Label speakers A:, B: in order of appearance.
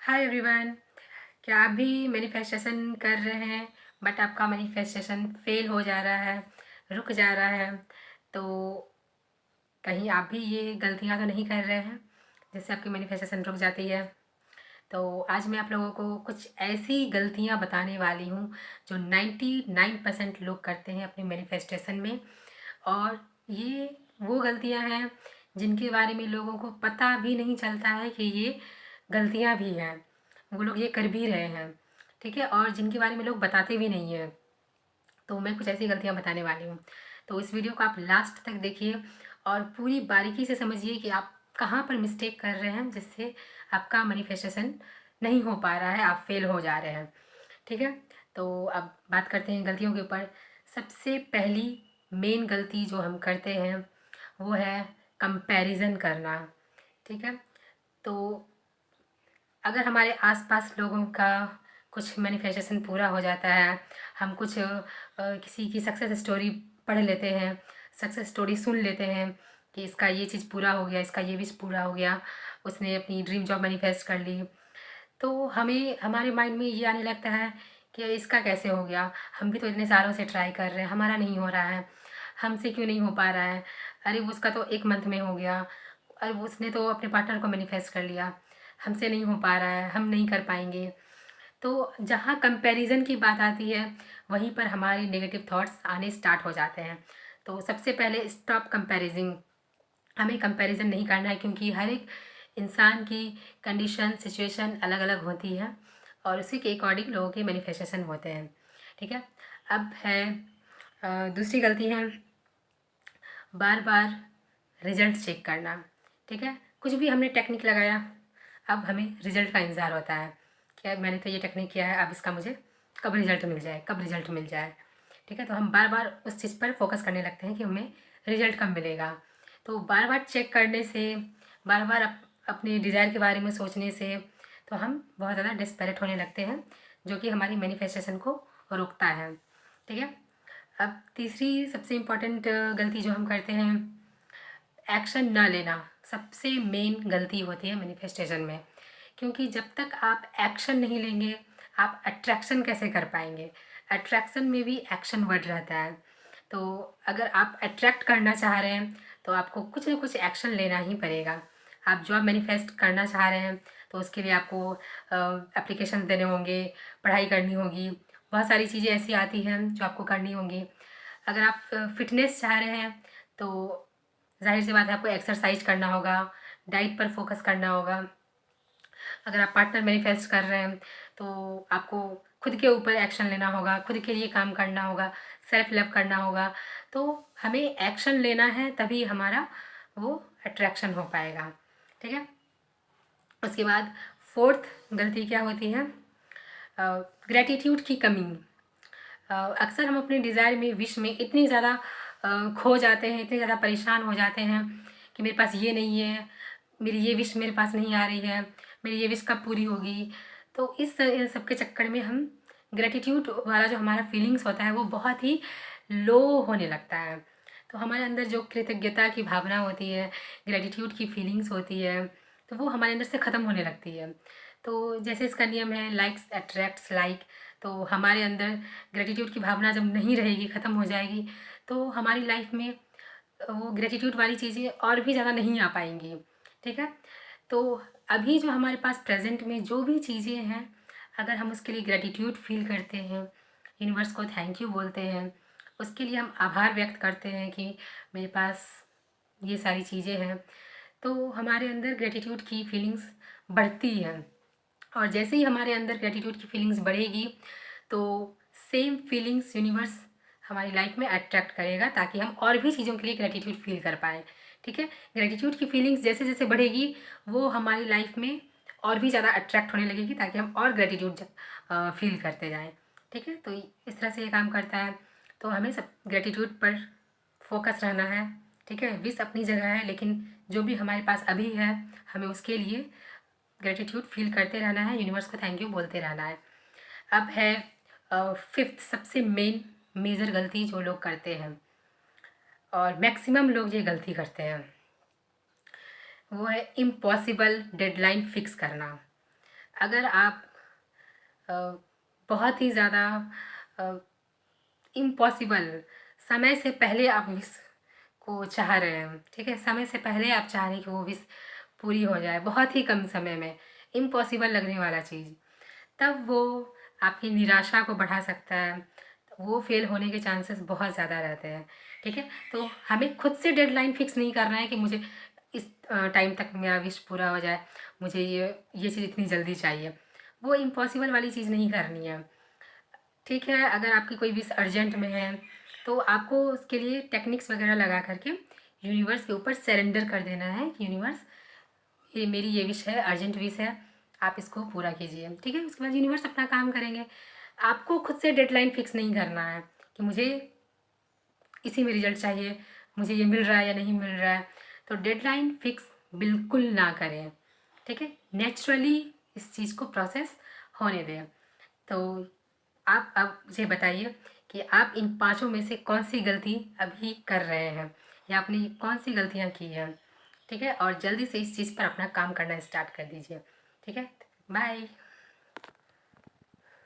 A: Hi everyone. क्या आप भी मैनिफेस्टेशन कर रहे हैं बट आपका मैनिफेस्टेशन फेल हो जा रहा है, रुक जा रहा है? तो कहीं आप भी ये गलतियां तो नहीं कर रहे हैं जिससे आपकी मैनिफेस्टेशन रुक जाती है? तो आज मैं आप लोगों को कुछ ऐसी गलतियां बताने वाली हूँ जो 99% लोग करते हैं अपने मैनिफेस्टेशन में। और ये वो गलतियां हैं जिनके बारे में लोगों को पता भी नहीं चलता है कि ये गलतियां भी हैं, वो लोग ये कर भी रहे हैं। ठीक है, और जिनके बारे में लोग बताते भी नहीं हैं। तो मैं कुछ ऐसी गलतियां बताने वाली हूँ, तो इस वीडियो को आप लास्ट तक देखिए और पूरी बारीकी से समझिए कि आप कहाँ पर मिस्टेक कर रहे हैं जिससे आपका मैनिफेस्टेशन नहीं हो पा रहा है, आप फेल हो जा रहे हैं। ठीक है, तो अब बात करते हैं गलतियों के ऊपर। सबसे पहली मेन गलती जो हम करते हैं वो है कंपैरिजन करना। ठीक है, तो अगर हमारे आसपास लोगों का कुछ मैनिफेस्टेशन पूरा हो जाता है, हम कुछ किसी की सक्सेस स्टोरी पढ़ लेते हैं, सक्सेस स्टोरी सुन लेते हैं कि इसका ये चीज़ पूरा हो गया, इसका ये विश पूरा हो गया, उसने अपनी ड्रीम जॉब मैनिफेस्ट कर ली, तो हमें हमारे माइंड में ये आने लगता है कि इसका कैसे हो गया, हम भी तो इतने सालों से ट्राई कर रहे हैं, हमारा नहीं हो रहा है, हमसे क्यों नहीं हो पा रहा है? अरे वो उसका तो 1 मंथ में हो गया, अरे वो उसने तो अपने पार्टनर को मैनिफेस्ट कर लिया, हमसे नहीं हो पा रहा है, हम नहीं कर पाएंगे। तो जहाँ कंपैरिजन की बात आती है वहीं पर हमारे नेगेटिव थॉट्स आने स्टार्ट हो जाते हैं। तो सबसे पहले स्टॉप कंपैरिजिंग। हमें कंपैरिजन नहीं करना है क्योंकि हर एक इंसान की कंडीशन सिचुएशन अलग अलग होती है और उसी के अकॉर्डिंग लोगों के मैनिफेस्टेशन होते हैं। ठीक है, अब है दूसरी गलती है बार बार रिजल्ट चेक करना। ठीक है, कुछ भी हमने टेक्निक लगाया, अब हमें रिजल्ट का इंतज़ार होता है कि अब मैंने तो ये टेक्निक किया है, अब इसका मुझे कब रिजल्ट मिल जाए, कब रिजल्ट मिल जाए। ठीक है, तो हम बार बार उस चीज़ पर फोकस करने लगते हैं कि हमें रिजल्ट कब मिलेगा। तो बार बार चेक करने से, बार बार अपने डिज़ायर के बारे में सोचने से तो हम बहुत ज़्यादा डिस्पैरेट होने लगते हैं, जो कि हमारी मैनिफेस्टेशन को रोकता है। ठीक है, अब तीसरी सबसे इम्पॉर्टेंट गलती जो हम करते हैं, एक्शन ना लेना सबसे मेन गलती होती है मैनिफेस्टेशन में। क्योंकि जब तक आप एक्शन नहीं लेंगे आप अट्रैक्शन कैसे कर पाएंगे? अट्रैक्शन में भी एक्शन वर्ड रहता है। तो अगर आप अट्रैक्ट करना चाह रहे हैं तो आपको कुछ ना कुछ एक्शन लेना ही पड़ेगा। आप जॉब मैनिफेस्ट करना चाह रहे हैं तो उसके लिए आपको एप्लीकेशन देने होंगे, पढ़ाई करनी होगी, बहुत सारी चीज़ें ऐसी आती हैं जो आपको करनी होंगी। अगर आप फिटनेस चाह रहे हैं तो ज़ाहिर सी बात है आपको एक्सरसाइज करना होगा, डाइट पर फोकस करना होगा। अगर आप पार्टनर मैनिफेस्ट कर रहे हैं तो आपको खुद के ऊपर एक्शन लेना होगा, खुद के लिए काम करना होगा, सेल्फ लव करना होगा। तो हमें एक्शन लेना है तभी हमारा वो अट्रैक्शन हो पाएगा। ठीक है, उसके बाद फोर्थ गलती क्या होती है, ग्रेटिट्यूड की कमी। अक्सर हम अपने डिज़ायर में, विश में इतनी ज़्यादा खो जाते हैं, इतने ज़्यादा परेशान हो जाते हैं कि मेरे पास ये नहीं है, मेरी ये विश मेरे पास नहीं आ रही है, मेरी ये विश कब पूरी होगी। तो इस सब के चक्कर में हम ग्रेटिट्यूड वाला जो हमारा फीलिंग्स होता है वो बहुत ही लो होने लगता है। तो हमारे अंदर जो कृतज्ञता की भावना होती है, ग्रेटिट्यूड की फीलिंग्स होती है, तो वो हमारे अंदर से ख़त्म होने लगती है। तो जैसे इसका नियम है लाइक्स अट्रैक्ट्स लाइक, तो हमारे अंदर ग्रेटिट्यूड की भावना जब नहीं रहेगी, ख़त्म हो जाएगी, तो हमारी लाइफ में वो ग्रेटिट्यूड वाली चीज़ें और भी ज़्यादा नहीं आ पाएंगी। ठीक है, तो अभी जो हमारे पास प्रेजेंट में जो भी चीज़ें हैं, अगर हम उसके लिए ग्रेटिट्यूड फील करते हैं, यूनिवर्स को थैंक यू बोलते हैं, उसके लिए हम आभार व्यक्त करते हैं कि मेरे पास ये सारी चीज़ें हैं, तो हमारे अंदर ग्रेटिट्यूड की फीलिंग्स बढ़ती हैं। और जैसे ही हमारे अंदर ग्रेटिट्यूड की फीलिंग्स बढ़ेगी तो सेम फीलिंग्स यूनिवर्स हमारी लाइफ में अट्रैक्ट करेगा ताकि हम और भी चीज़ों के लिए ग्रेटिट्यूड फील कर पाएँ। ठीक है, ग्रेटिट्यूड की फीलिंग्स जैसे जैसे बढ़ेगी वो हमारी लाइफ में और भी ज़्यादा अट्रैक्ट होने लगेगी ताकि हम और ग्रेटिट्यूड फील करते जाएँ। ठीक है, तो इस तरह से ये काम करता है। तो हमें सब ग्रेटिट्यूड पर फोकस रहना है। ठीक है, विश अपनी जगह है लेकिन जो भी हमारे पास अभी है हमें उसके लिए ग्रेटिट्यूड फील करते रहना है, यूनिवर्स को थैंक यू बोलते रहना है। अब है फिफ्थ सबसे मेन मेजर गलती जो लोग करते हैं और मैक्सिमम लोग ये गलती करते हैं, वो है इम्पॉसिबल डेडलाइन फिक्स करना। अगर आप अ, बहुत ही ज़्यादा इम्पॉसिबल समय से पहले आप विश को चाह रहे हैं, ठीक है, समय से पहले आप चाह रहे हैं कि वो विश पूरी हो जाए बहुत ही कम समय में, इम्पॉसिबल लगने वाला चीज़, तब वो आपकी निराशा को बढ़ा सकता है। वो फेल होने के चांसेस बहुत ज़्यादा रहते हैं, ठीक है। तो हमें खुद से डेडलाइन फिक्स नहीं करना है कि मुझे इस टाइम तक मेरा विश पूरा हो जाए, मुझे ये चीज़ इतनी जल्दी चाहिए। वो इम्पॉसिबल वाली चीज़ नहीं करनी है, ठीक है। अगर आपकी कोई विश अर्जेंट में है तो आपको उसके लिए टेक्निक्स वगैरह लगा करके यूनिवर्स के ऊपर सरेंडर कर देना है। यूनिवर्स, ये मेरी ये विश है, अर्जेंट विश है, आप इसको पूरा कीजिए, ठीक है। उसके बाद यूनिवर्स अपना काम करेंगे। आपको खुद से डेडलाइन फिक्स नहीं करना है कि मुझे इसी में रिजल्ट चाहिए, मुझे ये मिल रहा है या नहीं मिल रहा है। तो डेडलाइन फिक्स बिल्कुल ना करें, ठीक है। नेचुरली इस चीज़ को प्रोसेस होने दें। तो आप अब मुझे बताइए कि आप इन पाँचों में से कौन सी गलती अभी कर रहे हैं, या आपने कौन सी गलतियाँ की हैं, ठीक है। और जल्दी से इस चीज़ पर अपना काम करना स्टार्ट कर दीजिए, ठीक है। बाय।